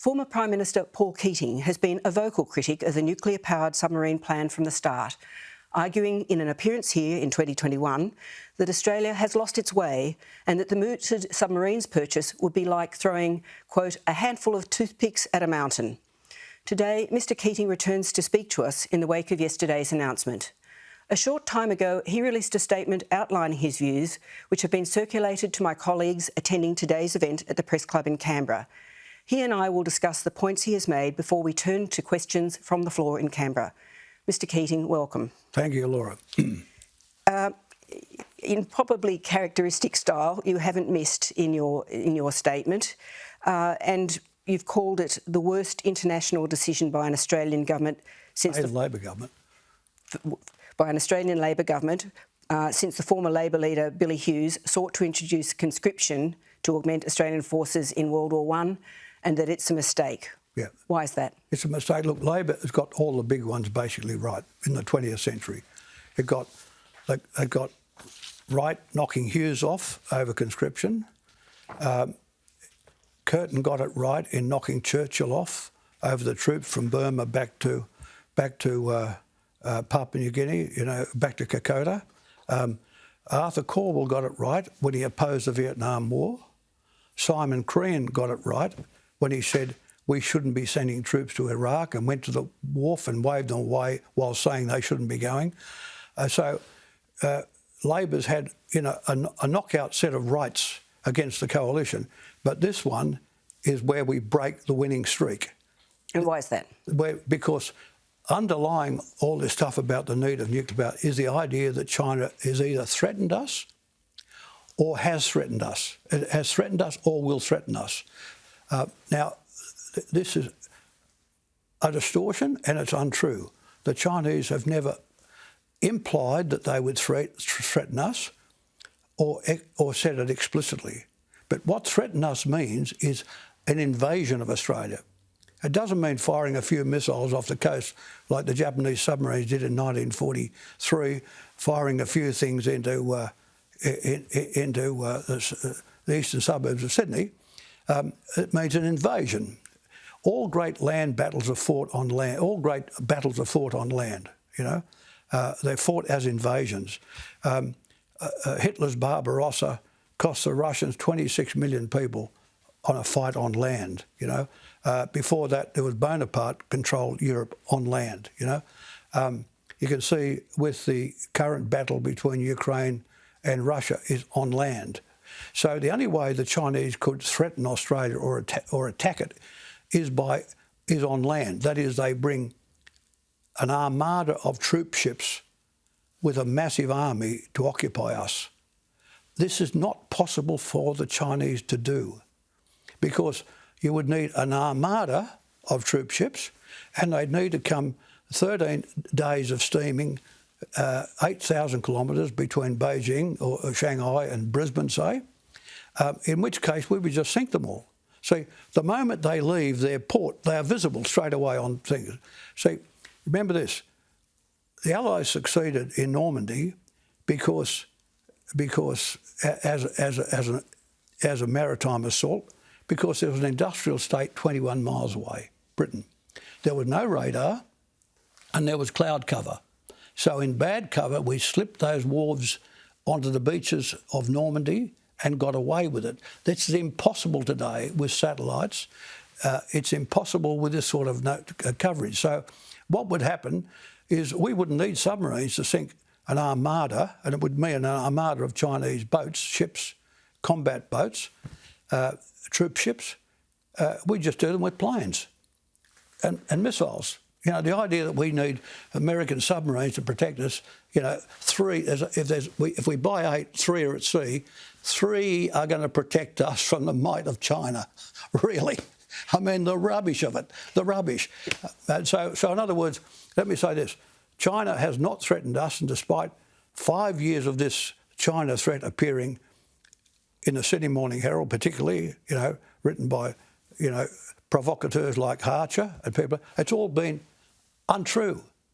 Former Prime Minister Paul Keating has been a vocal critic of the nuclear-powered submarine plan from the start, arguing in an appearance here in 2021 that Australia has lost its way and that the mooted submarines purchase would be like throwing, quote, a handful of toothpicks at a mountain. Today, Mr Keating returns to speak to us in the wake of yesterday's announcement. A short time ago, he released a statement outlining his views, which have been circulated to my colleagues attending today's event at the Press Club in Canberra. He and I will discuss the points he has made before we turn to questions from the floor in Canberra. Mr Keating, welcome. Thank you, Laura. In probably characteristic style, you haven't missed in your statement, and you've called it the worst international decision by an Australian government since the Labor government. By an Australian Labor government since the former Labor leader Billy Hughes sought to introduce conscription to augment Australian forces in World War I, and that it's a mistake. Yeah. Why is that? It's a mistake. Look, Labor has got all the big ones basically right in the 20th century. They got right knocking Hughes off over conscription. Curtin got it right in knocking Churchill off over the troops from Burma back to Papua New Guinea, back to Kokoda. Arthur Calwell got it right when he opposed the Vietnam War. Simon Crean got it right when he said we shouldn't be sending troops to Iraq and went to the wharf and waved them away while saying they shouldn't be going. Labor's had a knockout set of rights against the coalition, but this one is where we break the winning streak. And why is that? Because underlying all this stuff about the need of nuclear power is the idea that China has either threatened us or has threatened us. It has threatened us or will threaten us. Now, this is a distortion and it's untrue. The Chinese have never implied that they would threaten us or said it explicitly. But what threaten us means is an invasion of Australia. It doesn't mean firing a few missiles off the coast like the Japanese submarines did in 1943, firing a few things into the eastern suburbs of Sydney. It means an invasion. All great land battles are fought on land. All great battles are fought on land. They're fought as invasions. Hitler's Barbarossa cost the Russians 26 million people on a fight on land. Before that, there was Bonaparte controlled Europe on land. You can see with the current battle between Ukraine and Russia is on land. So the only way the Chinese could threaten Australia or attack it is on land. That is, they bring an armada of troop ships with a massive army to occupy us. This is not possible for the Chinese to do because you would need an armada of troop ships and they'd need to come 13 days of steaming 8,000 kilometres between Beijing or Shanghai and Brisbane, say, in which case we would just sink them all. See, the moment they leave their port, they are visible straight away on things. See, remember this, the Allies succeeded in Normandy because as a maritime assault, because there was an industrial state 21 miles away, Britain. There was no radar and there was cloud cover. So in bad cover, we slipped those wharves onto the beaches of Normandy and got away with it. That's impossible today with satellites. It's impossible with this sort of coverage. So what would happen is we wouldn't need submarines to sink an armada, and it would mean an armada of Chinese boats, ships, combat boats, troop ships. We just do them with planes and missiles. The idea that we need American submarines to protect us, if we buy 8, 3 are at sea, 3 are going to protect us from the might of China, really. I mean, the rubbish of it, the rubbish. So in other words, let me say this. China has not threatened us, and despite 5 years of this China threat appearing in the Sydney Morning Herald, particularly, written by, provocateurs like Harcher and people, it's all been untrue.